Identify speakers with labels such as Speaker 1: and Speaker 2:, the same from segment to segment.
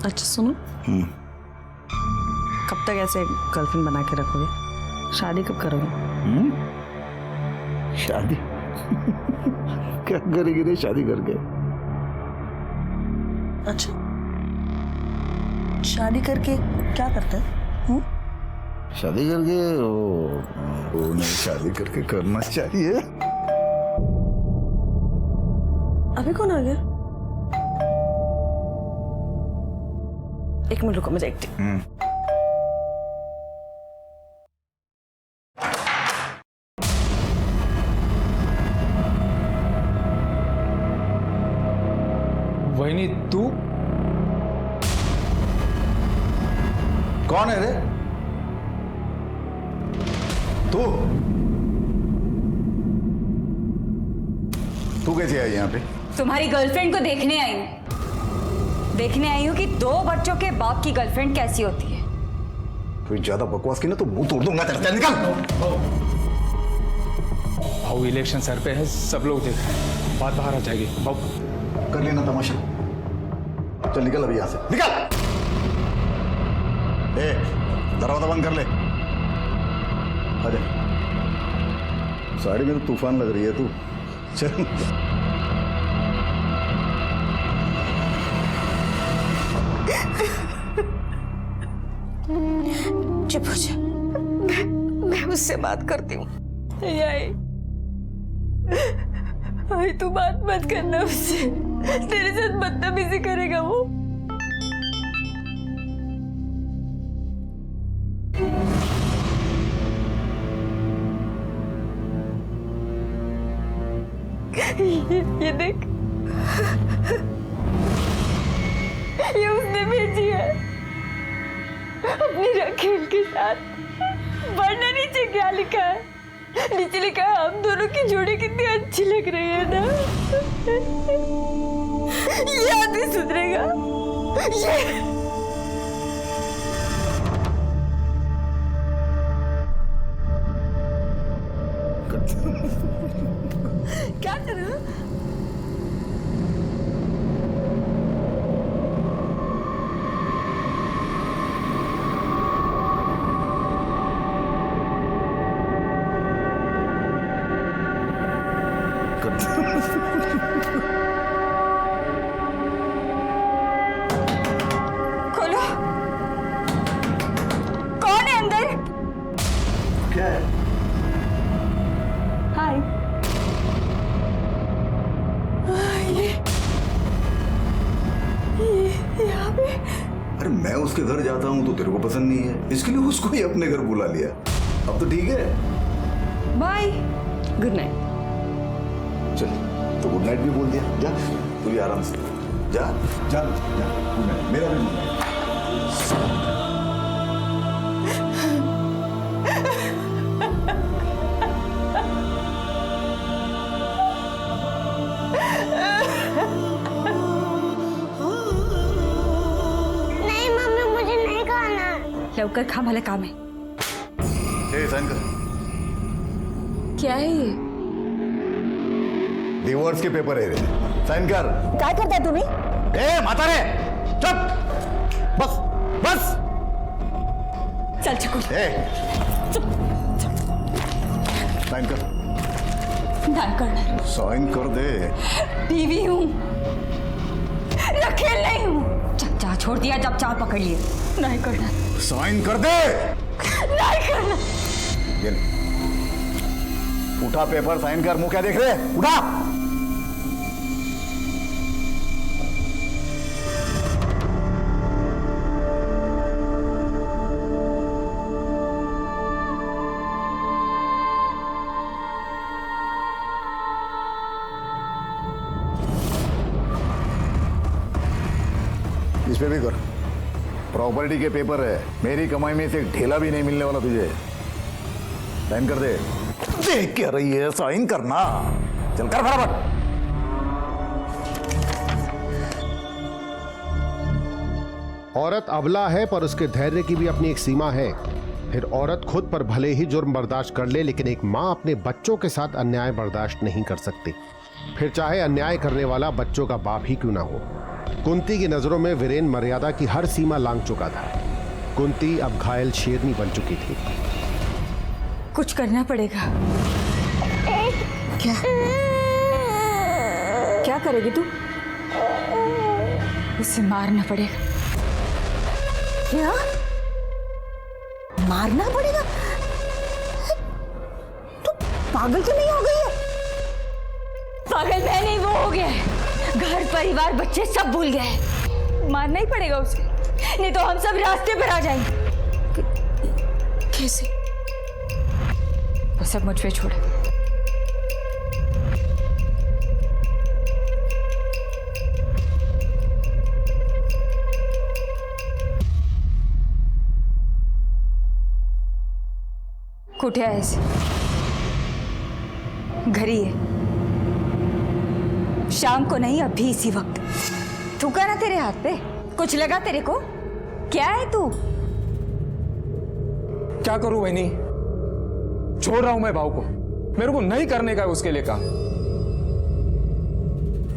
Speaker 1: अच्छा सुनो, कब तक ऐसे गर्लफ्रेंड बना के रखोगे? शादी कब करोगे?
Speaker 2: शादी क्या करेगी रे शादी करके?
Speaker 1: अच्छा, शादी करके क्या करते हैं?
Speaker 2: शादी करके वो नहीं, शादी करके करना चाहिए।
Speaker 1: अभी कौन आ गया? एक मिनट रुको, मुझे एक
Speaker 3: वहीनी तू
Speaker 2: कौन है रे? तू कैसे आई यहाँ पे?
Speaker 4: तुम्हारी गर्लफ्रेंड को देखने आई हूँ। देखने आई हूँ कि 2 बच्चों के बाप की गर्लफ्रेंड कैसी होती है।
Speaker 2: कोई ज्यादा बकवास की ना तो मुंह तोड़ दूंगा तेरा। निकल।
Speaker 3: भाऊ इलेक्शन सर पे है, सब लोग देख रहे हैं, बात बाहर आ जाएगी। भाऊ
Speaker 2: कर लेना तमाशा। चल निकल अभी यहाँ से, निकल। ए, दरवाजा बंद कर ले। आजा। साड़ी में तो तूफान लग रही है तू। चल।
Speaker 1: चुप हो जा, मैं उससे बात करती हूँ। आई तू बात मत करना उससे, तेरे साथ बदतमीजी करेगा वो। ये देख, ये उसने भेजी है अपनी राखेल के साथ। पढ़ना नीचे क्या लिखा है? नीचे लिखा है हम दोनों की जोड़ी कितनी अच्छी लग रही है ना। ये आदमी सुधरेगा? ये क्या कर रहे हो?
Speaker 4: खोलो, कौन है अंदर?
Speaker 2: क्या है?
Speaker 4: हाय।
Speaker 1: ये यहाँ पे?
Speaker 2: अरे मैं उसके घर जाता हूँ तो तेरे को पसंद नहीं है, इसके लिए उसको ही अपने घर बुला लिया। अब तो ठीक है।
Speaker 4: बाय।
Speaker 1: Good night.
Speaker 2: चल तो गुड नाइट भी बोल दिया। जा तू भी आराम से जा जा जा। Good night. मेरा भी गुड नाइट।
Speaker 5: नहीं मम्मी, मुझे नहीं खाना।
Speaker 4: लवकर खा, भले काम है।
Speaker 2: ए साइन कर।
Speaker 4: क्या है ये?
Speaker 2: डिवोर्स के पेपर है रे, साइन कर।
Speaker 1: काय करताय तुम्ही?
Speaker 2: ए म्हातारे चुप। बस बस।
Speaker 4: चल चकुल,
Speaker 2: ए साइन कर।
Speaker 4: ना करना।
Speaker 2: साइन कर दे।
Speaker 4: बीवी हूँ, रखेल नहीं हूँ। जब चाह छोड़ दिया, जब चाह पकड़ लिए। नहीं करना।
Speaker 2: साइन कर दे।
Speaker 4: नहीं करना।
Speaker 2: ये ले। उठा पेपर, साइन कर। मुंह क्या देख रहे? उठा। इस पे भी कर। प्रॉपर्टी के पेपर है, मेरी कमाई में से एक ढेला भी नहीं मिलने वाला तुझे। साइन कर दे। देख क्या रही है, साइन करना। चल कर फटाफट।
Speaker 6: औरत अबला है पर उसके धैर्य की भी अपनी एक सीमा है। फिर औरत खुद पर भले ही जुर्म बर्दाश्त कर ले, लेकिन एक माँ अपने बच्चों के साथ अन्याय बर्दाश्त नहीं कर सकती, फिर चाहे अन्याय करने वाला बच्चों का बाप ही क्यों ना हो। कुंती की नजरों में वीरेन मर्यादा की हर सीमा लांघ चुका था। कुंती अब घायल शेरनी बन चुकी थी।
Speaker 4: कुछ करना पड़ेगा। क्या क्या करेगी तू? उसे मारना पड़ेगा। क्या मारना पड़ेगा? तू पागल तो नहीं हो गई है? पागल मैं नहीं, वो हो गया है। घर परिवार बच्चे सब भूल गए हैं। मारना ही पड़ेगा उसे, नहीं तो हम सब रास्ते पर आ जाएंगे। कैसे? वो सब मुझ पे छोड़। कुठे आहेस? घरी है। शाम को नहीं, अभी इसी वक्त। थूका ना तेरे हाथ पे? कुछ लगा तेरे को? क्या है तू?
Speaker 3: क्या करूं बहनी, छोड़ रहा हूं मैं भाव को। मेरे को नहीं करने का है उसके लिए काम।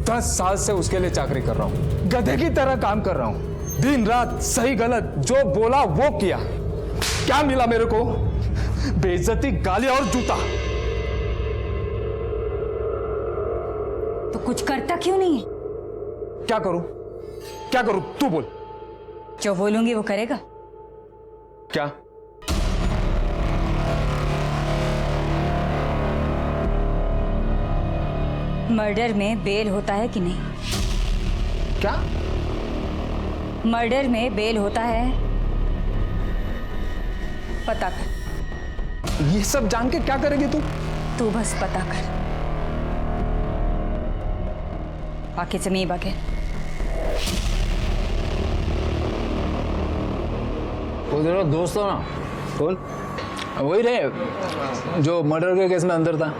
Speaker 3: 10 साल से उसके लिए चाकरी कर रहा हूं, गधे की तरह काम कर रहा हूं। दिन रात सही गलत जो बोला वो किया। क्या मिला मेरे को? बेइज्जती, गालियां और जूता।
Speaker 4: तो कुछ करता क्यों नहीं है?
Speaker 3: क्या करूं? क्या करूं? तू बोल।
Speaker 4: जो बोलूंगी वो करेगा।
Speaker 3: क्या?
Speaker 4: मर्डर में बेल होता है कि नहीं?
Speaker 3: क्या?
Speaker 4: मर्डर में बेल होता है? पता कर।
Speaker 3: ये सब जान के क्या करेगी तू?
Speaker 4: तू बस पता कर। बाकी से नहीं बाकी।
Speaker 7: वो तेरा दोस्त हो ना? कौन? वही रहे जो मर्डर के केस में अंदर था।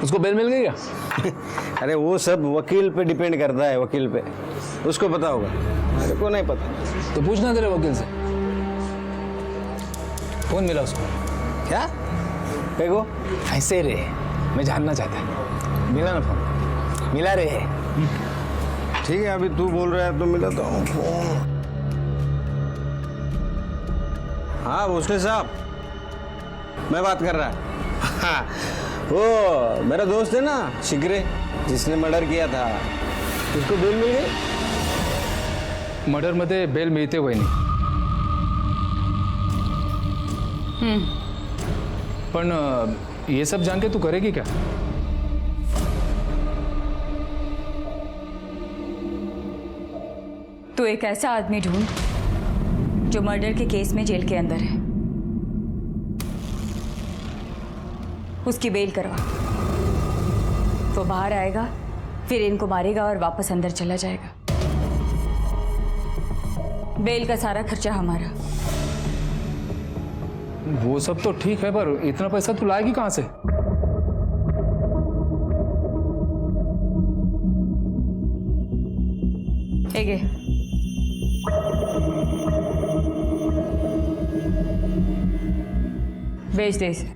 Speaker 7: उसको बेल मिल गई क्या?
Speaker 8: अरे वो सब वकील पे डिपेंड करता है, वकील पे। उसको पता होगा, मेरे को नहीं पता।
Speaker 7: तो पूछना तेरे वकील से। कौन मिला उसको?
Speaker 8: क्या देखो?
Speaker 7: ऐसे रे, मैं जानना चाहता। मिला ना फोन? मिला रे।
Speaker 8: ठीक है, अभी तू बोल रहा है तो मिलाता हूँ फोन। हाँ भोसले साहब, मैं बात कर रहा। हाँ, वो मेरा दोस्त है ना शिगरे, जिसने मर्डर किया था, उसको बेल मिल गई।
Speaker 3: मर्डर मध्ये बेल मिळते वहिनी। पण ये सब जान के तू करेगी क्या?
Speaker 4: तू एक ऐसा आदमी ढूंढ जो मर्डर के केस में जेल के अंदर है। उसकी बेल करवा। वो बाहर आएगा, फिर इनको मारेगा और वापस अंदर चला जाएगा। बेल का सारा खर्चा हमारा।
Speaker 3: वो सब तो ठीक है, पर इतना पैसा तू लाएगी कहां से?
Speaker 4: एगे बेच दे इसे।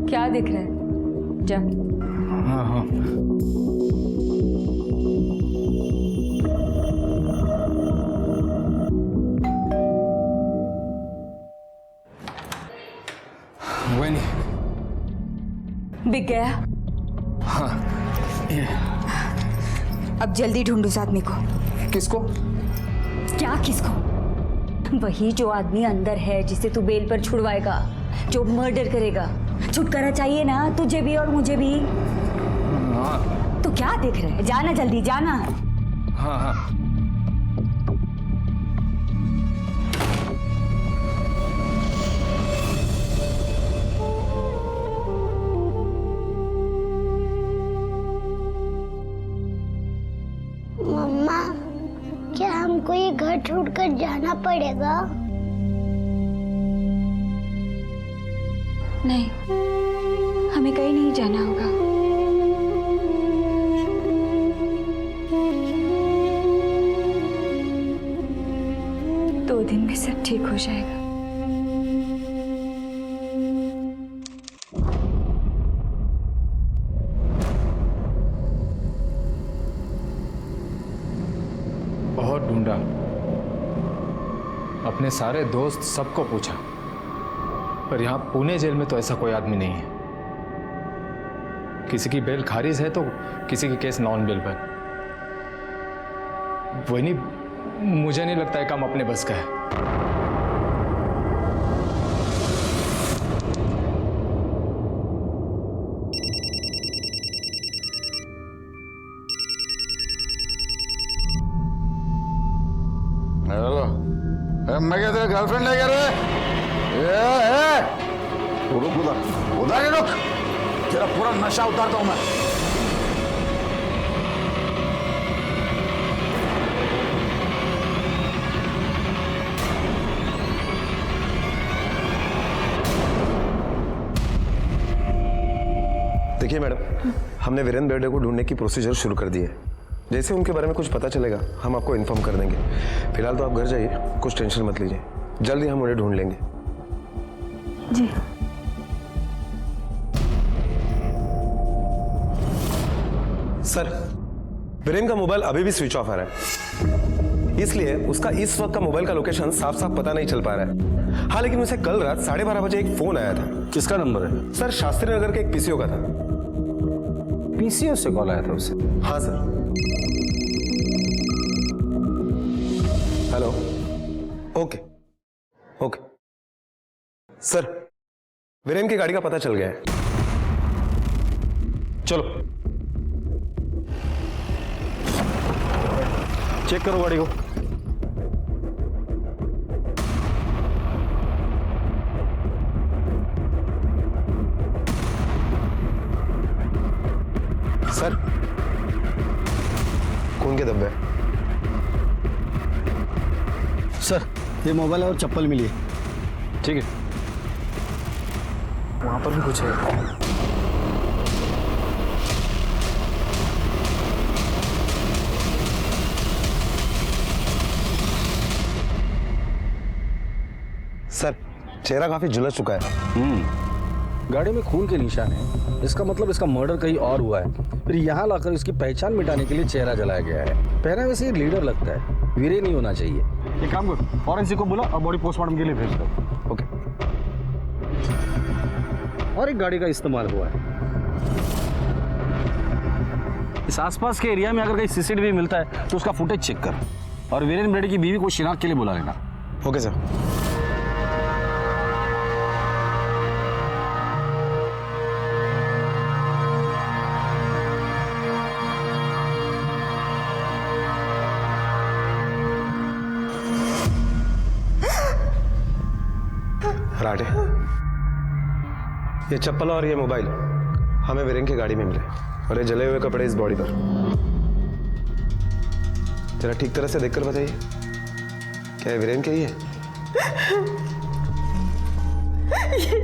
Speaker 4: क्या दिख रहा है? जा।
Speaker 3: हाँ हाँ। वही
Speaker 4: बिक गया।
Speaker 3: हाँ, ये
Speaker 4: अब जल्दी ढूंढ उस आदमी को।
Speaker 3: किसको?
Speaker 4: क्या किसको? वही जो आदमी अंदर है, जिसे तू बेल पर छुड़वाएगा, जो मर्डर करेगा। छुटकारा चाहिए ना तुझे भी और मुझे भी।
Speaker 3: हाँ
Speaker 4: तो क्या देख रहे है? जाना जल्दी, जाना।
Speaker 3: हाँ हाँ।
Speaker 5: मम्मा, क्या हमको ये घर छोड़कर जाना पड़ेगा?
Speaker 4: नहीं, हमें कहीं नहीं जाना होगा। दो दिन में सब ठीक हो जाएगा।
Speaker 3: अपने सारे दोस्त सबको पूछा, पर यहाँ पुणे जेल में तो ऐसा कोई आदमी नहीं है। किसी की बेल खारिज है तो किसी की केस नॉन बेल पर। वही नहीं, मुझे नहीं लगता है काम अपने बस का है।
Speaker 2: हेलो, मैं क्या तेरा गर्लफ्रेंड है क्या रे? रुक उधर ही रुक, तेरा पूरा नशा उतारता हूं मैं।
Speaker 9: देखिए मैडम, हमने वीरेंद्र बेर्डे को ढूंढने की प्रोसीजर शुरू कर दी है। जैसे उनके बारे में कुछ पता चलेगा हम आपको इन्फॉर्म कर देंगे। फिलहाल तो आप घर जाइए, कुछ टेंशन मत लीजिए, जल्दी हम उन्हें ढूंढ लेंगे।
Speaker 4: जी।
Speaker 9: सर, वीरेंद्र का मोबाइल अभी भी स्विच ऑफ आ रहा है, इसलिए उसका इस वक्त का मोबाइल का लोकेशन साफ साफ पता नहीं चल पा रहा है। हाँ, लेकिन उसे कल रात 12:30 बजे एक फोन आया था।
Speaker 8: किसका नंबर है?
Speaker 9: सर, शास्त्री नगर के एक पीसीओ का था।
Speaker 8: पीसीओ से कॉल आया था उसे?
Speaker 9: हाँ sir. Hello, okay okay sir, Virender की गाड़ी का पता चल गया है। चलो
Speaker 8: चेक करो गाड़ी को।
Speaker 9: सर, खून के धब्बे।
Speaker 8: सर, ये मोबाइल और चप्पल मिली है। ठीक है,
Speaker 3: वहां पर भी कुछ है।
Speaker 9: सर, चेहरा काफी झुलस चुका है।
Speaker 8: गाड़ी में खून के निशान है, इसका मतलब इसका मर्डर कहीं और हुआ है, फिर यहाँ लाकर इसकी पहचान मिटाने के लिए चेहरा जलाया गया है। पहनावे से ये लीडर लगता है, वीरे नहीं होना चाहिए। एक काम करो, फॉरेंसिक को बुला और बॉडी पोस्टमार्टम के लिए भेज दो। ओके। और एक गाड़ी का इस्तेमाल हुआ है। इस आसपास के एरिया में अगर कहीं सीसीटीवी मिलता है तो उसका फुटेज चेक कर, और वीरेंद्र बेर्डे की बीवी को शिनाख्त के लिए बुला लेना।
Speaker 9: Okay sir. राडे, ये चप्पल और ये मोबाइल हमें वीरेंद्र की गाड़ी में मिले, और ये जले हुए कपड़े इस बॉडी पर। जरा ठीक तरह से देखकर बताइए, क्या ये वीरेंद्र के ही है?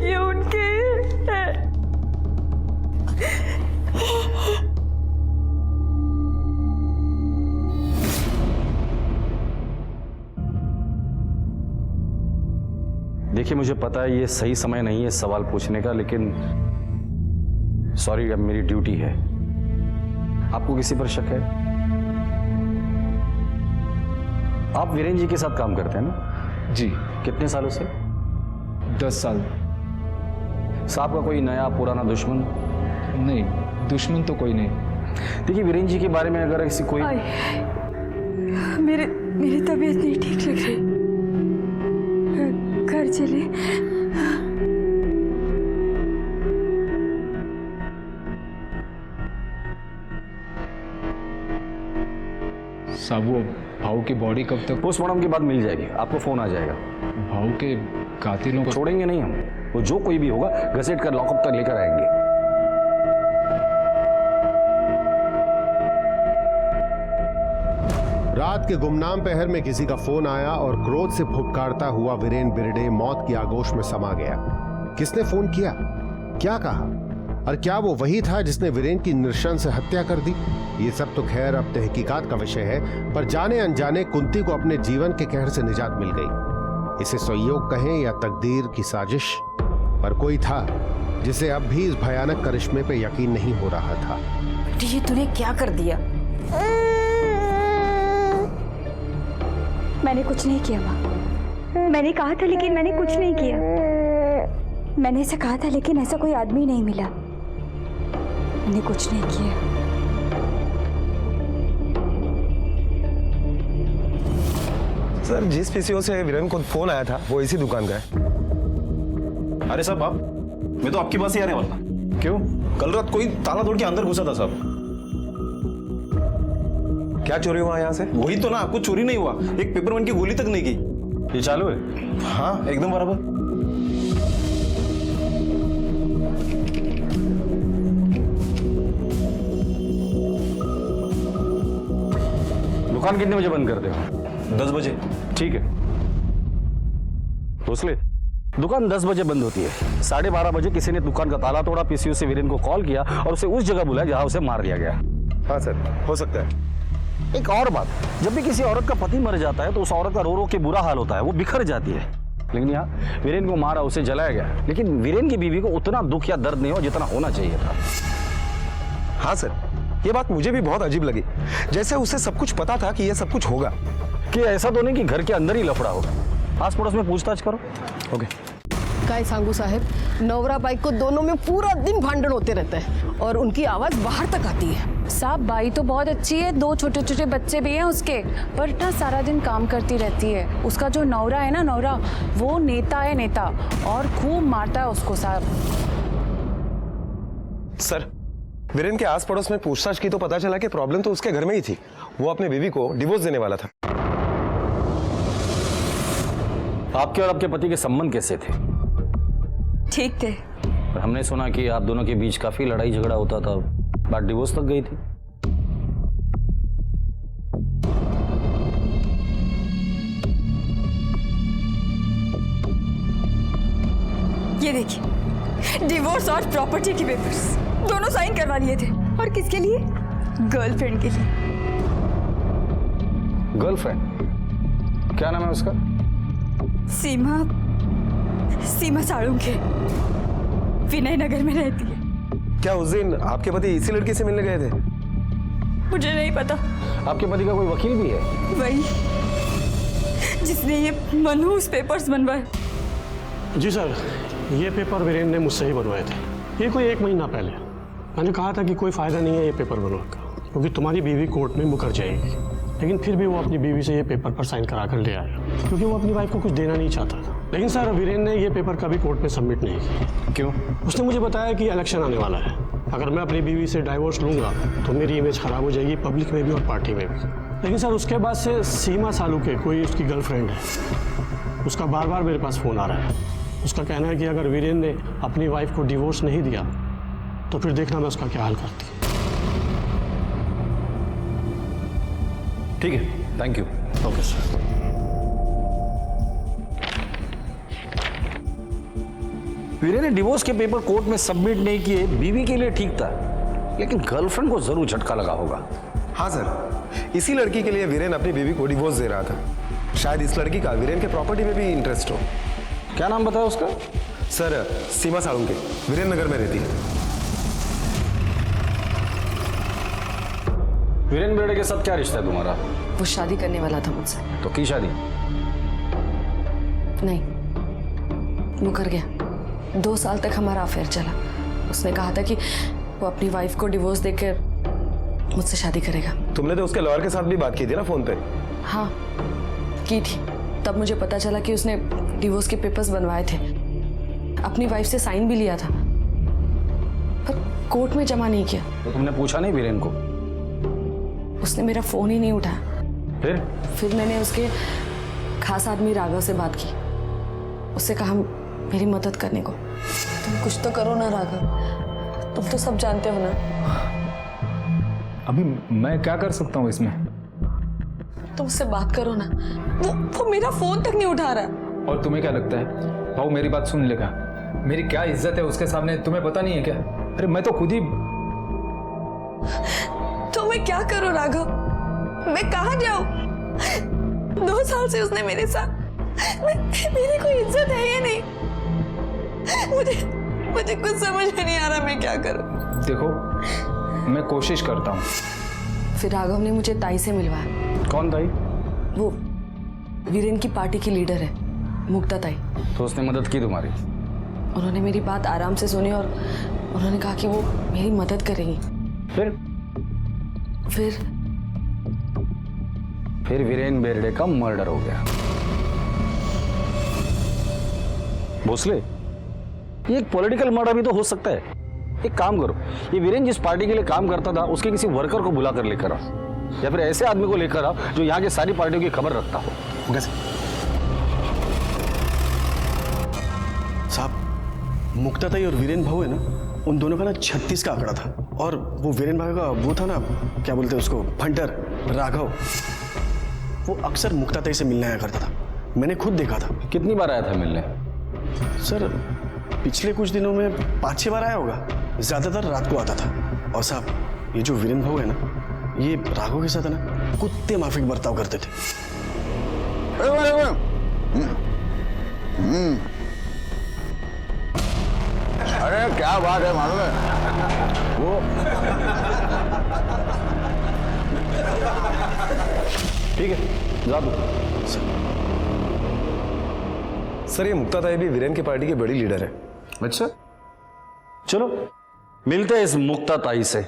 Speaker 1: ये उनके है।
Speaker 8: देखिए, मुझे पता है ये सही समय नहीं है सवाल पूछने का, लेकिन सॉरी, अब मेरी ड्यूटी है। आपको किसी पर शक है? आप वीरेंद्र जी के साथ काम करते हैं ना?
Speaker 3: जी।
Speaker 8: कितने सालों से?
Speaker 3: 10 साल।
Speaker 8: साहब का कोई नया पुराना दुश्मन?
Speaker 3: नहीं, दुश्मन तो कोई नहीं।
Speaker 8: देखिए, वीरेंद्र जी के बारे में अगर किसी कोई
Speaker 1: मेरी तबीयत नहीं ठीक लग रही, घर चले।
Speaker 3: साहब, वो भाऊ की बॉडी कब तक?
Speaker 8: पोस्टमार्टम के बाद मिल जाएगी, आपको फोन आ जाएगा।
Speaker 3: भाऊ के कातिलों को
Speaker 8: छोड़ेंगे नहीं हम, वो जो कोई भी होगा घसीट कर लॉकअप तक लेकर आएंगे।
Speaker 6: रात के गुमनाम पहर में किसी का फोन आया और क्रोध से फुफकारता हुआ वीरेंद्र बेर्डे मौत की आगोश में समा गया। किसने फोन किया, क्या कहा, और क्या वो वही था जिसने वीरेंद्र की नृशंस हत्या कर दी? ये सब तो खैर अब तहकीकात का विषय है, पर जाने अनजाने कुंती को अपने जीवन के कहर से निजात मिल गई। इसे संयोग कहें या तकदीर की साजिश, पर कोई था जिसे अब भी इस भयानक करिश्मे पे यकीन नहीं हो रहा था।
Speaker 4: ये तूने क्या कर दिया? मैंने कुछ नहीं किया माँ, मैंने कहा था लेकिन मैंने कुछ नहीं किया। मैंने ऐसा कहा था लेकिन ऐसा कोई आदमी नहीं मिला। मैंने कुछ नहीं किया।
Speaker 9: सर जिस पीसीओ से वीरेन को फोन आया था वो इसी दुकान का है।
Speaker 2: अरे साहब आप, मैं तो आपके पास ही आने वाला था। क्यों? कल रात कोई ताला तोड़ के अंदर घुसा था साहब।
Speaker 9: क्या चोरी हुआ यहाँ से?
Speaker 2: वही तो ना, कुछ चोरी नहीं हुआ, एक पेपरमैन की गोली तक नहीं की।
Speaker 3: ये चालू है?
Speaker 2: हाँ एकदम बराबर।
Speaker 3: दुकान कितने बजे बंद करते हो?
Speaker 2: 10 बजे।
Speaker 3: ठीक है, भोसले, दुकान 10 बजे बंद होती है। 12:30 बजे किसी ने दुकान का ताला तोड़ा, पीसीओ से वीरेन को कॉल किया और उसे उस जगह बुलाया जहां उसे मार दिया गया।
Speaker 9: हाँ सर, हो सकता है।
Speaker 3: एक और बात, जब भी किसी औरत का पति मर जाता है तो उस औरत का रो रो के बुरा हाल होता है, वो बिखर जाती है। लेकिन यहाँ वीरेन को मारा, उसे जलाया गया, लेकिन वीरेन की बीवी को उतना दुख या दर्द नहीं हो जितना होना चाहिए था।
Speaker 9: हाँ सर, ये बात मुझे भी बहुत अजीब लगी, जैसे उसे सब कुछ पता था कि ये सब कुछ होगा।
Speaker 3: कि ऐसा तो नहीं कि घर के अंदर ही लफड़ा होगा। आस पड़ोस में पूछताछ करो।
Speaker 9: ओके।
Speaker 10: काय सांगू साहेब, नवरा बाइक को दोनों में पूरा दिन भांडण होते रहते हैं और उनकी आवाज बाहर तक आती है।
Speaker 1: साहब बाई तो बहुत अच्छी है, 2 छोटे छोटे बच्चे भी हैं उसके, पर ना सारा दिन काम करती रहती है। उसका जो नौरा है ना, नौरा वो नेता है, नेता, और खूब मारता है उसको साहब।
Speaker 9: सर, वीरेन के आस पड़ोस में पूछताछ की तो पता चला कि प्रॉब्लम तो उसके घर में ही थी। वो अपने बीवी को डिवोर्स देने वाला था।
Speaker 3: आपके और आपके पति के संबंध कैसे थे?
Speaker 1: ठीक थे।
Speaker 3: पर हमने सुना कि आप दोनों के बीच काफी लड़ाई झगड़ा होता था, बात डिवोर्स तक गई थी।
Speaker 4: ये देखिए, डिवोर्स और प्रॉपर्टी के पेपर्स दोनों साइन करवा लिए थे। और किसके लिए? गर्लफ्रेंड के लिए।
Speaker 3: गर्लफ्रेंड? क्या नाम है उसका?
Speaker 4: सीमा साळुंखे, विनय नगर में रहती है।
Speaker 9: क्या उस दिन आपके पति इसी लड़की से मिलने गए थे?
Speaker 4: मुझे नहीं पता।
Speaker 3: आपके पति का कोई वकील भी है?
Speaker 4: वही जिसने ये मनहूस पेपर्स बनवाए।
Speaker 11: जी सर, ये पेपर वीरेन ने मुझसे ही बनवाए थे। ये कोई 1 महीना पहले। मैंने कहा था कि कोई फ़ायदा नहीं है ये पेपर बनवाकर, क्योंकि तुम्हारी बीवी कोर्ट में मुकर जाएगी। लेकिन फिर भी वो अपनी बीवी से ये पेपर पर साइन करा कर ले आया, क्योंकि वो अपनी वाइफ को कुछ देना नहीं चाहता था। लेकिन सर, वीरेन ने ये पेपर कभी कोर्ट में सबमिट नहीं किया।
Speaker 3: क्यों?
Speaker 11: उसने मुझे बताया कि इलेक्शन आने वाला है, अगर मैं अपनी बीवी से डाइवोर्स लूँगा तो मेरी इमेज खराब हो जाएगी, पब्लिक में भी और पार्टी में भी। लेकिन सर, उसके बाद से सीमा साळुंखे, कोई उसकी गर्लफ्रेंड है, उसका बार बार मेरे पास फ़ोन आ रहा है। उसका कहना है कि अगर वीरेन ने अपनी वाइफ को डिवोर्स नहीं दिया तो फिर देखना मैं उसका क्या हाल करती है।
Speaker 3: ठीक है, thank you.
Speaker 11: Okay sir.
Speaker 3: Viren ने डिवोर्स के पेपर कोर्ट में सबमिट नहीं किए, बीवी के लिए ठीक था, लेकिन गर्लफ्रेंड को जरूर झटका लगा होगा।
Speaker 9: हाँ सर, इसी लड़की के लिए वीरेन अपनी बीवी को डिवोर्स दे रहा था। शायद इस लड़की का वीरेन के प्रॉपर्टी में भी इंटरेस्ट हो।
Speaker 3: क्या नाम बताया उसका?
Speaker 9: सर, सीमा साळुंखे, वीरेन नगर में रहती है।
Speaker 3: वीरेन बिरड़े के साथ क्या रिश्ता है तुम्हारा?
Speaker 10: वो शादी करने वाला था मुझसे।
Speaker 3: तो की शादी?
Speaker 10: नहीं, वो कर गया। 2 साल तक हमारा अफेयर चला। उसने कहा था कि वो अपनी वाइफ को डिवोर्स देकर मुझसे शादी करेगा।
Speaker 9: तुमने तो उसके लॉयर के साथ भी बात की थी ना फोन पे?
Speaker 10: हाँ, की थी। तब मुझे पता चला कि उसने डिवोर्स के पेपर्स बनवाए थे, अपनी वाइफ से साइन भी लिया था, पर कोर्ट में जमा नहीं किया।
Speaker 3: तो तुमने पूछा नहीं वीरेन को?
Speaker 10: उसने मेरा फोन ही नहीं उठाया। फिर मैंने उसके खास आदमी राघव से बात की। उससे कहा मेरी मदद करने को। तुम कुछ तो करो ना राघव, तुम तो सब जानते हो ना।
Speaker 7: अभी मैं क्या कर सकता हूँ इसमें?
Speaker 10: तुम उससे बात करो ना। वो मेरा फोन तक नहीं उठा रहा।
Speaker 7: और तुम्हें क्या लगता है भाऊ मेरी बात सुन लेगा? मेरी क्या इज्जत है उसके सामने, तुम्हें पता नहीं है क्या? अरे मैं तो खुद ही।
Speaker 10: तो मैं क्या करूं राघव? मैं कहाँ जाऊं? 2 साल से उसने मेरे साथ, मेरी कोई इज्जत है या नहीं? मुझे कुछ समझ में नहीं आ रहा मैं क्या करूं।
Speaker 7: देखो, मैं कोशिश करता हूँ।
Speaker 10: फिर राघव ने मुझे ताई से मिलवाया।
Speaker 3: कौन ताई?
Speaker 10: वो वीरेन की पार्टी की लीडर है, मुक्ता ताई।
Speaker 3: तो उसने मदद की तुम्हारी?
Speaker 10: उन्होंने मेरी बात आराम से सुनी और उन्होंने कहा कि वो मेरी मदद करेंगी।
Speaker 3: फिर वीरेन बेर्डे का मर्डर हो गया। भोसले, ये एक पॉलिटिकल मर्डर भी तो हो सकता है। एक काम करो, ये वीरेन जिस पार्टी के लिए काम करता था उसके किसी वर्कर को बुला कर लेकर आओ, या फिर ऐसे आदमी को लेकर आओ जो यहाँ की सारी पार्टियों की खबर रखता हो।
Speaker 11: साहब, मुक्ता ताई और वीरेन भाऊ है ना, उन दोनों का ना 36 का आंकड़ा था। और वो वीरेन भाई का वो था ना, क्या बोलते हैं उसको, फंटर राघव, वो अक्सर मुक्ता ताई से मिलने आया करता था। मैंने खुद देखा था।
Speaker 3: कितनी बार आया था मिलने?
Speaker 11: सर, पिछले कुछ दिनों में 5-6 बार आया होगा। ज्यादातर रात को आता था। और साहब, ये जो वीरेन भाऊ है ना, ये राघव के साथ है ना कुत्ते माफिक बर्ताव करते थे।
Speaker 2: अरे क्या बात है, मालूम है वो
Speaker 3: ठीक है, जा दो।
Speaker 9: सर, ये मुक्ता ताई भी वीरेन की पार्टी की बड़ी लीडर है।
Speaker 3: अच्छा, चलो मिलते हैं इस मुक्ता ताई से।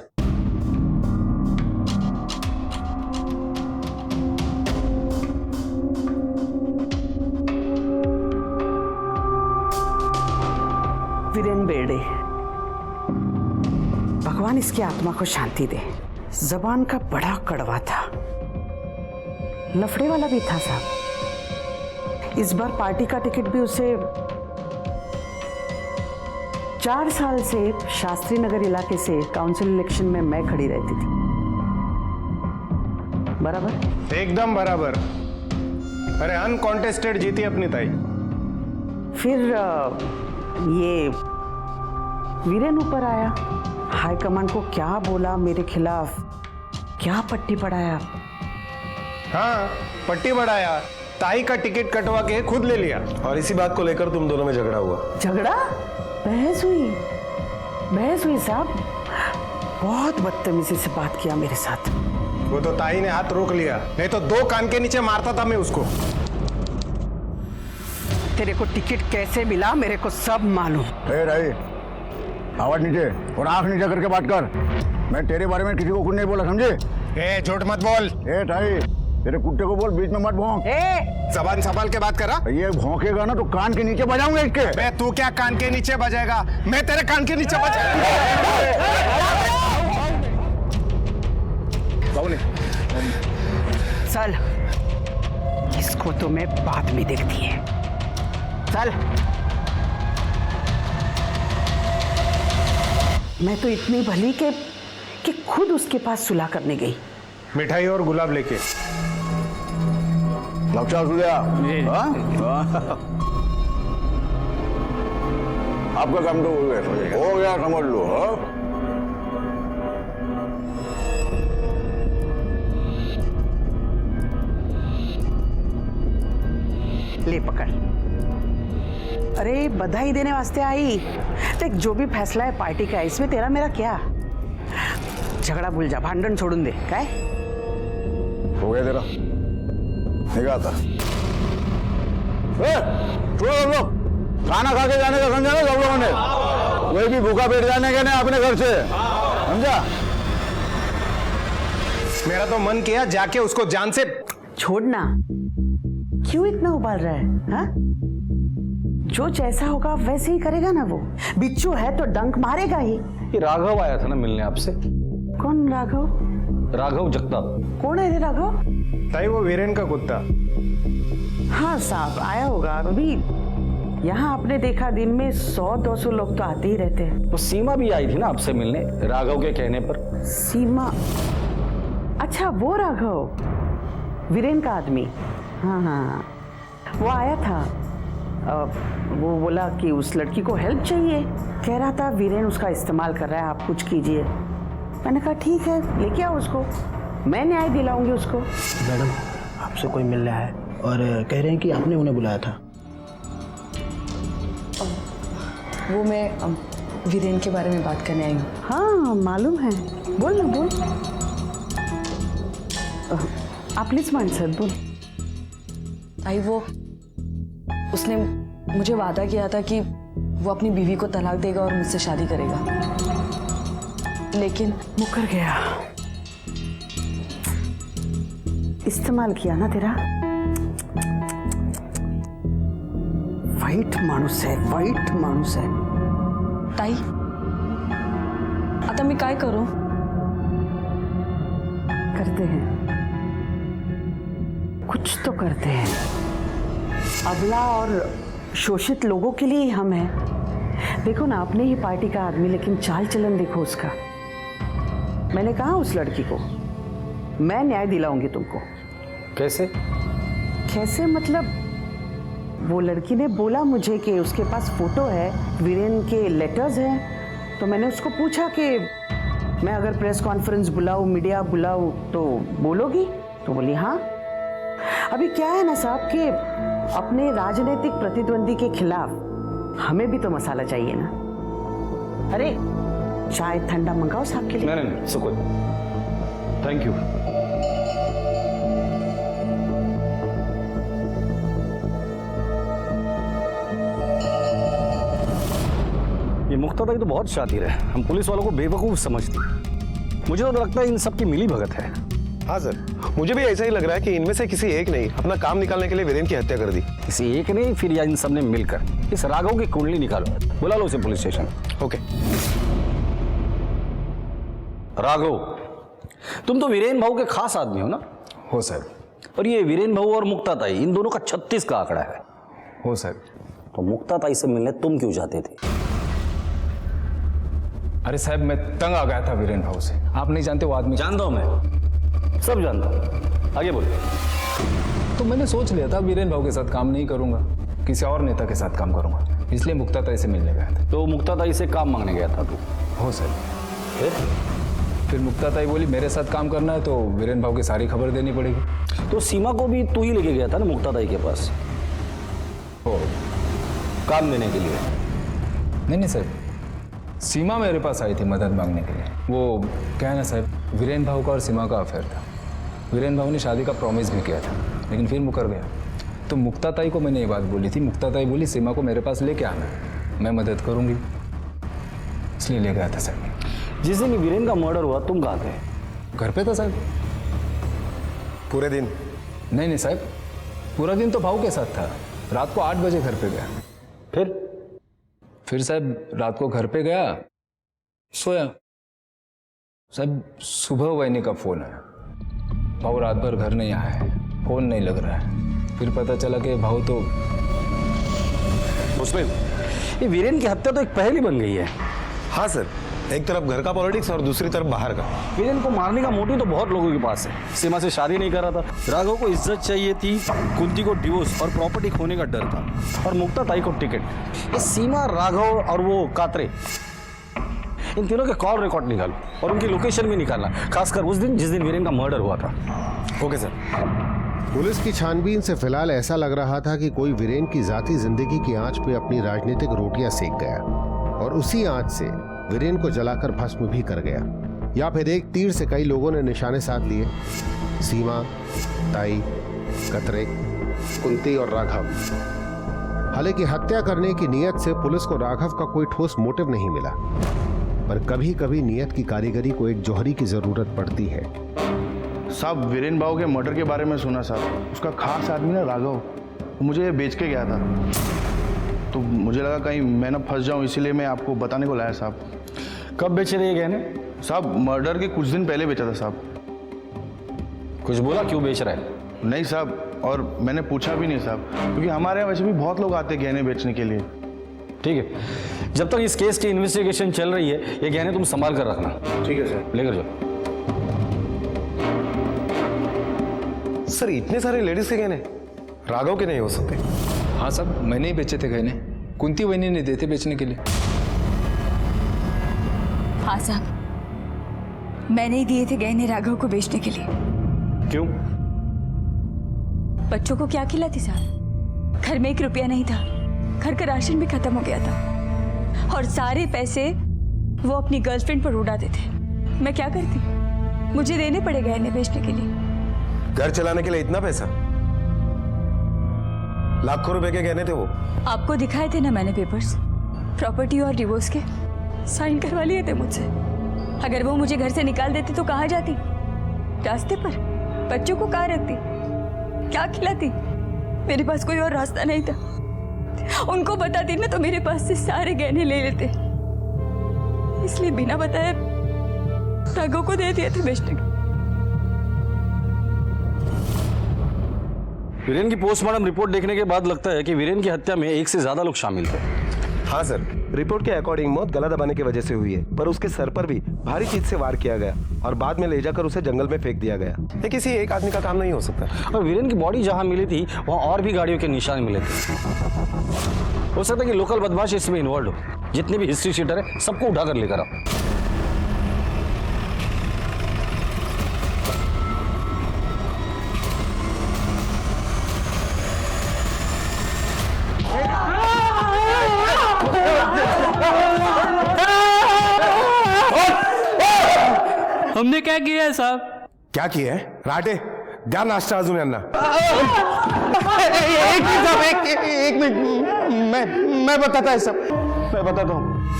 Speaker 12: वीरेन बेर्डे, भगवान इसकी आत्मा को शांति दे। जबान का बड़ा कड़वा था, लफड़े वाला भी था साहब। इस बार पार्टी का टिकट भी उसे 4 साल से शास्त्री नगर इलाके से काउंसिल इलेक्शन में मैं खड़ी रहती थी। बराबर?
Speaker 6: एकदम बराबर। अरे अनकॉन्टेस्टेड जीती अपनी ताई।
Speaker 12: फिर ये वीरेन ऊपर आया, हाईकमान को क्या बोला मेरे खिलाफ, क्या पट्टी पढ़ाया।
Speaker 6: हाँ, पट्टी बढ़ाया, ताई का टिकट कटवा के खुद ले लिया।
Speaker 9: और इसी बात को लेकर तुम दोनों में झगड़ा हुआ।
Speaker 12: झगड़ा? बहस हुई साहब। बहुत बदतमीजी से बात किया मेरे साथ।
Speaker 6: वो तो ताई ने हाथ रोक लिया, नहीं तो 2 कान के नीचे मारता था मैं उसको।
Speaker 12: तेरे को टिकट कैसे मिला मेरे को सब मालूम।
Speaker 2: भाई आवाज नीचे और आंख नीचे करके बात कर। मैं तेरे बारे में किसी को कुछ नहीं बोला, समझे?
Speaker 6: ए, झूठ मत बोल।
Speaker 2: ए ताई, तेरे कुत्ते को बोल बीच में मत भौंक।
Speaker 6: जबान संभाल के बात करा।
Speaker 2: ये भौंकेगा ना तो कान के नीचे बजाऊंगा इसके।
Speaker 6: बे, तू क्या कान के नीचे बजाएगा? मैं तेरे कान के नीचे बजाऊंगा।
Speaker 12: चल, इसको तो मैं बाद में देखती है। चल। मैं तो इतनी भली कि खुद उसके पास सुलह करने गई।
Speaker 6: मिठाई और गुलाब लेके।
Speaker 2: लक्षा सुधिया, आपका काम तो हो गया समझ लो।
Speaker 12: ले पकड़। अरे बधाई देने वास्ते आई। देख, जो भी फैसला है पार्टी का, इसमें तेरा मेरा क्या। झगड़ा भूल जा, भांडन छोड़ून दे। काय
Speaker 2: हो गया तेरा निकालता। छोड़ो सब लोग, खाना खा के जाने का समझा ना सब लोगों ने। कोई भी भूखा पेट जाने के नहीं अपने घर से, समझा?
Speaker 6: मेरा तो मन किया जाके उसको जान से
Speaker 12: छोड़ना। क्यों इतना उबाल रहा है? हाँ, जो जैसा होगा वैसे ही करेगा ना। वो बिच्छू है तो डंक मारेगा ही।
Speaker 3: ये राघव आया था ना मिलने आपसे।
Speaker 12: कौन राघव?
Speaker 3: राघव जगताप।
Speaker 12: कौन है रे राघव?
Speaker 6: ताई, वो वीरेन का कुत्ता।
Speaker 12: हाँ साहब, आया होगा। अभी यहाँ आपने देखा दिन में 100-200 लोग तो आते ही रहते हैं।
Speaker 3: वो सीमा भी आई थी ना आपसे मिलने, राघव के कहने पर।
Speaker 12: सीमा? अच्छा, वो राघव, वीरेन का आदमी। हाँ, वो आया था। वो बोला कि उस लड़की को हेल्प चाहिए। कह रहा था वीरेन उसका इस्तेमाल कर रहा है, आप कुछ कीजिए। मैंने कहा ठीक है, लेके आओ उसको, मैं न्याय दिलाऊंगी उसको।
Speaker 11: मैडम, आपसे कोई मिल रहा है और कह रहे हैं कि आपने उन्हें बुलाया था।
Speaker 10: वो मैं वीरेन के बारे में बात करने आई हूँ।
Speaker 12: हाँ, मालूम है। बोल ना, बोल। आपलीच माणसं, बोल।
Speaker 10: आई, वो उसने मुझे वादा किया था कि वो अपनी बीवी को तलाक देगा और मुझसे शादी करेगा, लेकिन
Speaker 12: मुकर गया। इस्तेमाल किया ना तेरा। वाईट माणूस आहे, वाईट माणूस आहे।
Speaker 10: ताई, आता मी काय करू?
Speaker 12: करते हैं, कुछ तो करते हैं। अबला और शोषित लोगों के लिए ही हम हैं। देखो ना, अपने ही पार्टी का आदमी, लेकिन चाल चलन देखो उसका। मैंने कहा उस लड़की को मैं न्याय दिलाऊंगी तुमको।
Speaker 3: कैसे?
Speaker 12: कैसे मतलब, वो लड़की ने बोला मुझे कि उसके पास फोटो है, वीरेन के लेटर्स हैं। तो मैंने उसको पूछा कि मैं अगर प्रेस कॉन्फ्रेंस बुलाऊं, मीडिया बुलाऊं तो बोलोगी? तो बोली हाँ। अभी क्या है ना साहब कि अपने राजनीतिक प्रतिद्वंदी के खिलाफ हमें भी तो मसाला चाहिए ना। अरे चाय ठंडा मंगाओ साहब के लिए।
Speaker 3: नहीं, सुको, थैंक यू। ये मुक्ता ताई तो बहुत शातिर है, हम पुलिस वालों को बेवकूफ समझती है। मुझे तो लगता है इन सब की मिली भगत है।
Speaker 9: हाँ सर, मुझे भी ऐसा ही लग रहा है कि इनमें से किसी एक ने अपना काम निकालने के लिए वीरेन की हत्या कर दी।
Speaker 3: किसी एक ने, फिर या इन सब ने मिलकर। इस राघव की कुंडली निकालो, बुला लो उसे पुलिस स्टेशन।
Speaker 9: ओके।
Speaker 3: राघव, तुम तो वीरेन भाऊ के खास आदमी हो ना?
Speaker 7: हो सर।
Speaker 3: और ये वीरेन भाऊ और मुक्ता ताई, इन दोनों का 36 का आंकड़ा है।
Speaker 7: हो सर।
Speaker 3: तो मुक्ता ताई से मिलने तुम क्यों जाते थे?
Speaker 7: अरे साहब, मैं तंग आ गया था वीरेन भाऊ से। आप नहीं जानते वो आदमी।
Speaker 3: जानता हूं मैं, सब जानता हूं। आगे बोलिए।
Speaker 7: तो मैंने सोच लिया था वीरेन भाऊ के साथ काम नहीं करूंगा, किसी और नेता के साथ काम करूंगा, इसलिए मुक्ता ताई से मिलने गया था।
Speaker 3: तो मुक्ता ताई से काम मांगने गया था तू?
Speaker 7: हो सर। फिर मुक्ता ताई बोली मेरे साथ काम करना है तो वीरेन भाऊ की सारी खबर देनी पड़ेगी।
Speaker 3: तो सीमा को भी तू ही लेके गया था ना मुक्ता ताई के पास?
Speaker 7: हो,
Speaker 3: काम देने के लिए?
Speaker 7: नहीं सर, सीमा मेरे पास आई थी मदद मांगने के लिए। वो क्या है ना साहब, वीरेन भाऊ का और सीमा का अफेयर था। वीरेन भाऊ ने शादी का प्रॉमिस भी किया था, लेकिन फिर मुकर गया। तो मुक्ता ताई को मैंने ये बात बोली थी। मुक्ता ताई बोली सीमा को मेरे पास लेके आना, मैं मदद करूंगी, इसलिए ले गया था सर।
Speaker 3: जिस दिन वीरेन का मर्डर हुआ तुम कहाँ थे?
Speaker 7: घर पे था साहब।
Speaker 9: पूरे दिन?
Speaker 7: नहीं साहब, पूरा दिन तो भाऊ के साथ था। रात को 8 बजे घर पे गया।
Speaker 3: फिर
Speaker 7: साहब रात को घर पे गया, सोया। साहब सुबह वैनी का फोन आया, भाऊ रात भर घर नहीं आया है, फोन नहीं लग रहा है। फिर पता चला कि भाऊ तो
Speaker 3: उसमें ये वीरेन की हत्या तो एक पहेली बन गई है।
Speaker 9: हाँ सर, एक तरफ घर का पॉलिटिक्स और दूसरी तरफ बाहर का।
Speaker 3: वीरेन को मारने का मोटिव तो बहुत लोगों के पास है। सीमा से शादी नहीं कर रहा था, राघव को इज्जत चाहिए थी, कुंती को डिवोर्स और प्रॉपर्टी खोने का डर था, और मुक्ता ताई को टिकट। ये सीमा, राघव और वो कात्रे, इन तीनों के कॉल रिकॉर्ड निकालो और उनकी लोकेशन भी निकालना, खासकर उस दिन जिस दिन वीरेन का मर्डर हुआ था।
Speaker 9: Okay sir.
Speaker 6: पुलिस की छानबीन से फिलहाल ऐसा लग रहा था कि कोई वीरेन की जाती जिंदगी की आंच पे अपनी राजनीतिक रोटियां सेक गया और उसी आंच से वीरेन को जलाकर भस्म भी कर गया, या फिर एक तीर से कई लोगों ने निशाने साध लिए। सीमा, ताई, कतरे, कुंती और राघव। हालांकि हत्या करने की नीयत से पुलिस को राघव का कोई ठोस मोटिव नहीं मिला, पर कभी कभी नीयत की कारीगरी को एक जौहरी की जरूरत पड़ती है।
Speaker 13: साहब, वीरेन भाऊ के मर्डर के बारे में सुना साहब। उसका खास आदमी ना राघव, मुझे बेच के गया था, तो मुझे लगा कहीं मैं ना फंस जाऊं, इसीलिए मैं आपको बताने को लाया साहब।
Speaker 3: कब बेचे रहे गहने?
Speaker 13: साहब मर्डर के कुछ दिन पहले बेचा था साहब।
Speaker 3: कुछ बोला क्यों बेच रहा है?
Speaker 13: नहीं साहब, और मैंने पूछा भी नहीं साहब, क्योंकि हमारे यहाँ वैसे भी बहुत लोग आते हैं गहने बेचने के लिए।
Speaker 3: ठीक है, जब तक इस केस की इन्वेस्टिगेशन चल रही है ये गहने तुम संभाल कर रखना।
Speaker 13: ठीक है सर।
Speaker 3: लेकर जाओ।
Speaker 9: सर इतने सारे लेडीज के गहने राघव के नहीं हो सकते?
Speaker 7: हाँ साहब, मैंने ही बेचे थे गहने, कुंती वहीनी ने देते बेचने के लिए।
Speaker 4: हाँ साहब, मैंने ही दिए थे गहने राघव को बेचने के लिए।
Speaker 3: क्यों?
Speaker 4: बच्चों को क्या खिलाती साहब? घर में 1 रुपया नहीं था, घर का राशन भी खत्म हो गया था, और सारे पैसे वो अपनी गर्लफ्रेंड पर उड़ाते थे। मैं क्या करती, मुझे देने पड़े गहने बेचने के लिए।
Speaker 9: घर चलाने के लिए इतना पैसा? लाखों रुपए के गहने थे वो।
Speaker 4: आपको दिखाए थे ना मैंने पेपर्स, प्रॉपर्टी और डिवोर्स के साइन करवा लिए थे मुझसे। अगर वो मुझे घर से निकाल देती तो कहाँ जाती? रास्ते पर? बच्चों को कहाँ रखती? क्या खिलाती? मेरे पास कोई और रास्ता नहीं था। उनको बताती ना तो मेरे पास से सारे गहने ले लेते, इसलिए बिना बताए राघव को दे दिए थे बेचने के।
Speaker 3: वीरेन की पोस्टमार्टम रिपोर्ट देखने के बाद लगता है कि वीरेन की हत्या में एक से ज्यादा लोग शामिल थे।
Speaker 9: हाँ सर, रिपोर्ट के अकॉर्डिंग मौत गला दबाने की वजह से हुई है, पर उसके सर पर भी भारी चीज से वार किया गया और बाद में ले जाकर उसे जंगल में फेंक दिया गया। ये किसी एक आदमी का काम नहीं हो सकता।
Speaker 3: और वीरेन की बॉडी जहां मिली थी वहां और भी गाड़ियों के निशान मिले थे। हो सकता है कि लोकल बदमाश इसमें इन्वॉल्व हो। जितने भी हिस्ट्री शीटर है सबको उठाकर लेकर आओ।
Speaker 14: हमने क्या किया है साहब?
Speaker 9: क्या किया है? राटे द्या नाश्ता अजून यांना।
Speaker 13: एक मिनट, मैं बताता है सब, मैं बताता हूँ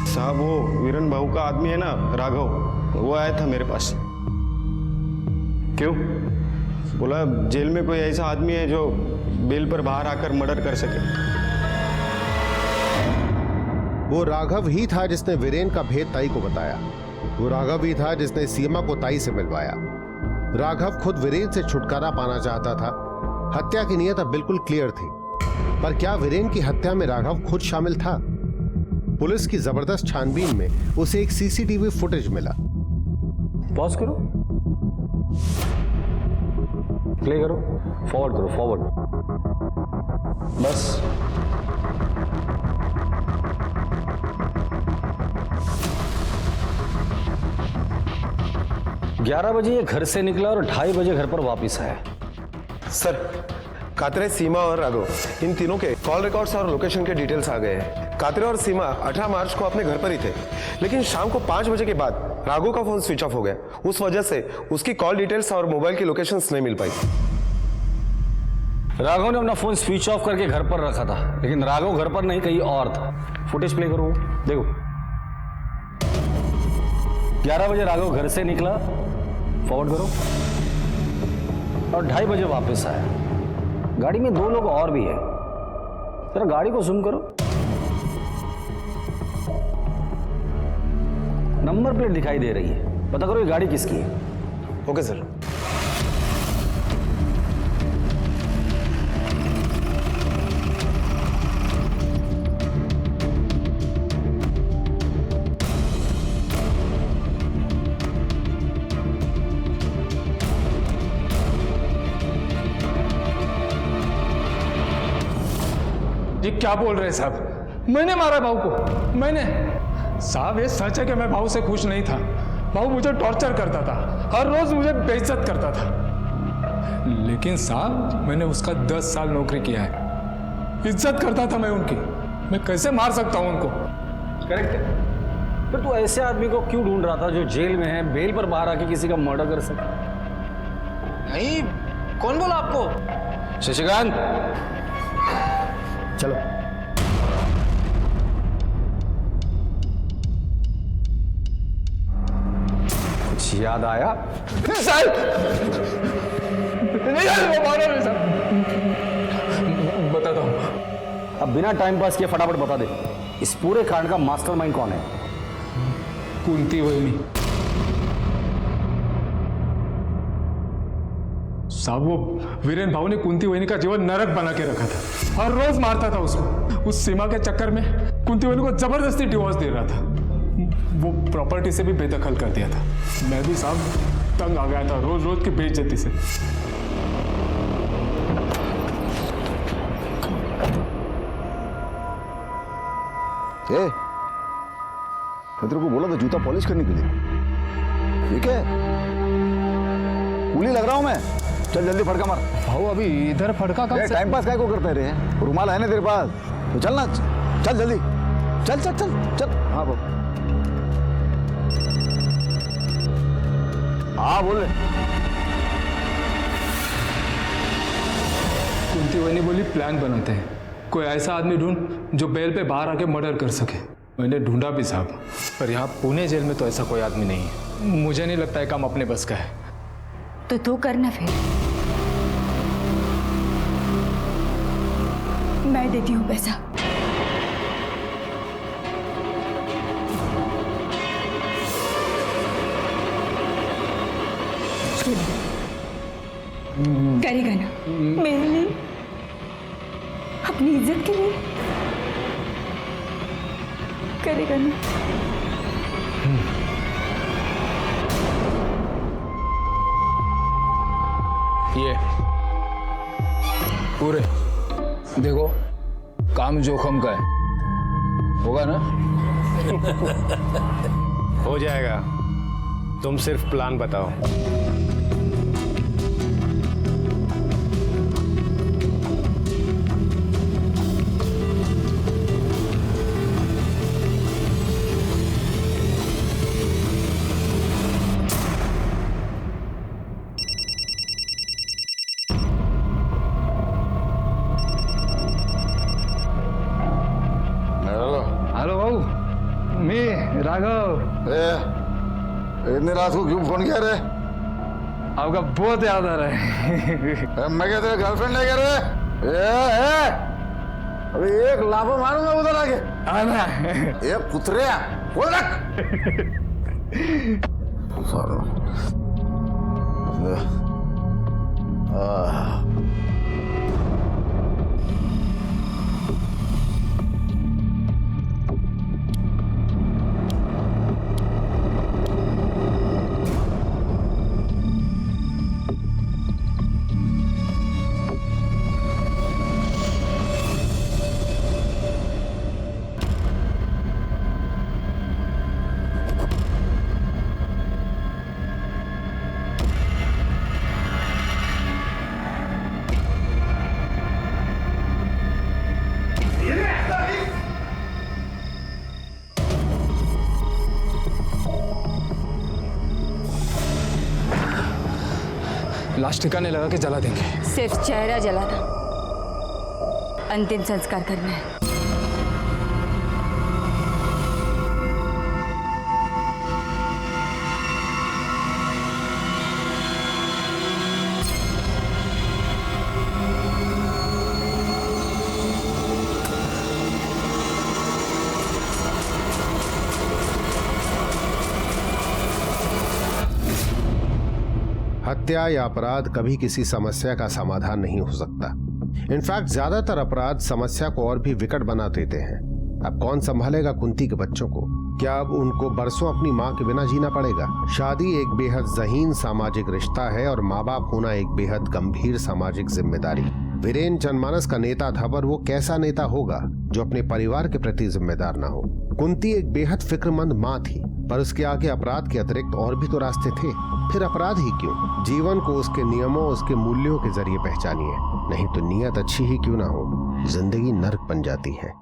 Speaker 13: साहब। वो वीरेन भाऊ का आदमी है ना, राघव, वो आया था मेरे पास।
Speaker 3: क्यों?
Speaker 13: बोला जेल में कोई ऐसा आदमी है जो बेल पर बाहर आकर मर्डर कर सके।
Speaker 6: वो राघव ही था जिसने वीरेन का भेद ताई को बताया। वो राघव ही था जिसने सीमा को ताई से मिलवाया। राघव खुद वीरेन से छुटकारा पाना चाहता था। हत्या की नीयत अब बिल्कुल क्लियर थी, पर क्या वीरेन की हत्या में राघव खुद शामिल था? पुलिस की जबरदस्त छानबीन में उसे एक सीसीटीवी फुटेज मिला।
Speaker 3: पॉज करो, प्ले करो, फॉरवर्ड करो, फॉरवर्ड। बस 11 बजे ये घर से निकला और 2:30 बजे घर पर वापस आया।
Speaker 9: सर, कात्रे, सीमा और राघव, इन तीनों के कॉल रिकॉर्ड्स और लोकेशन के डिटेल्स आ गए हैं। कात्रे और सीमा 18 मार्च को अपने घर पर ही थे, लेकिन शाम को 5 बजे के बाद राघव का फोन स्विच ऑफ हो गया। उस वजह से उसकी कॉल डिटेल्स और मोबाइल की लोकेशंस नहीं मिल पाई।
Speaker 3: राघव ने अपना फोन स्विच ऑफ करके घर पर रखा था, लेकिन राघव घर पर नहीं, कहीं और था। फुटेज प्ले करो, देखो। 11 बजे राघव घर से निकला, फॉरवर्ड करो, और 2:30 बजे वापस आया। गाड़ी में 2 लोग और भी है। जरा गाड़ी को जूम करो, नंबर प्लेट दिखाई दे रही है, पता करो ये गाड़ी किसकी है।
Speaker 9: Okay sir.
Speaker 7: ये क्या बोल रहे हैं साहब? मैंने मारा भाऊ को, मैंने। साहब ये सच है कि मैं भाऊ से खुश नहीं था। भाऊ मुझे टॉर्चर करता था, हर रोज मुझे बेइज्जत करता था। लेकिन साहब मैंने उसका 10 साल नौकरी किया है, इज्जत करता था मैं उनकी। मैं कैसे मार सकता हूं उनको?
Speaker 3: करेक्ट है। फिर तू ऐसे आदमी को क्यों ढूंढ रहा था जो जेल में है, बेल पर बाहर आके किसी का मर्डर कर सके?
Speaker 14: नहीं, कौन बोला आपको?
Speaker 3: शशिकांत,
Speaker 2: चलो।
Speaker 3: कुछ याद आया?
Speaker 7: साहब नहीं, वो मारा नहीं साहब। बताता हूं।
Speaker 3: अब बिना टाइम पास किए फटाफट बता दे, इस पूरे कांड का मास्टरमाइंड कौन है?
Speaker 7: कुंती वहिनी। साहब वो वीरेन भाऊ ने कुंती वहिनी का जीवन नरक बना के रखा था। हर रोज मारता था उसको। उस सीमा के चक्कर में कुंती वहिनी को जबरदस्ती डिवोर्स दे रहा था। वो प्रॉपर्टी से भी बेदखल कर दिया था। मैं भी साहब तंग आ गया था रोज रोज की बेइज्जती से।
Speaker 2: मैं तेरे को बोला था जूता पॉलिश करने के लिए। ठीक है, कूली लग रहा हूं मैं। चल जल्दी फड़का मार।
Speaker 7: भाऊ अभी इधर फड़का कब?
Speaker 2: टाइम पास काय को करता है रे? रुमाल है ना तेरे पास? तो चल ना, चल जल्दी, चल चल चल चल। हाँ बाबू, हाँ बोल रहे।
Speaker 7: कुंती वही बोली प्लान बनाते हैं, कोई ऐसा आदमी ढूंढ जो बेल पे बाहर आके मर्डर कर सके। मैंने ढूंढा भी साहब, पर यहाँ पुणे जेल में तो ऐसा कोई आदमी नहीं है। मुझे नहीं लगता है काम अपने बस का है।
Speaker 4: तो तू करना फिर, मैं देती हूँ पैसा। करेगा ना मेरे लिए, अपनी इज्जत के लिए करेगा ना?
Speaker 7: ये पूरे देखो, काम जोखम का है, होगा ना?
Speaker 9: हो जाएगा, तुम सिर्फ प्लान बताओ।
Speaker 7: हेलो भाऊ, मैं राघव।
Speaker 2: इतनी रात को क्यों फोन किया रे?
Speaker 7: आपका बहुत याद आ रहा है।
Speaker 2: मैं क्या तेरा गर्लफ्रेंड है क्या रे? अभी एक लाफा मारूंगा उधर आके।
Speaker 7: आना
Speaker 2: ये कुतरिया बोल रख।
Speaker 7: लाश ठिकाने लगा के जला देंगे।
Speaker 4: सिर्फ चेहरा जलाना, अंतिम संस्कार करना है।
Speaker 6: हत्या या अपराध कभी किसी समस्या का समाधान नहीं हो सकता। इनफैक्ट ज्यादातर अपराध समस्या को और भी विकट बना देते हैं। अब कौन संभालेगा कुंती के बच्चों को? क्या अब उनको बरसों अपनी माँ के बिना जीना पड़ेगा? शादी एक बेहद ज़हीन सामाजिक रिश्ता है और माँ बाप होना एक बेहद गंभीर सामाजिक जिम्मेदारी। वीरेन जनमानस का नेता था, पर वो कैसा नेता होगा जो अपने परिवार के प्रति जिम्मेदार ना हो? कुंती एक बेहद फिक्रमंद माँ थी, पर उसके आगे अपराध के अतिरिक्त और भी तो रास्ते थे। फिर अपराध ही क्यों? जीवन को उसके नियमों, उसके मूल्यों के जरिए पहचानिए, नहीं तो नीयत अच्छी ही क्यों ना हो, जिंदगी नर्क बन जाती है।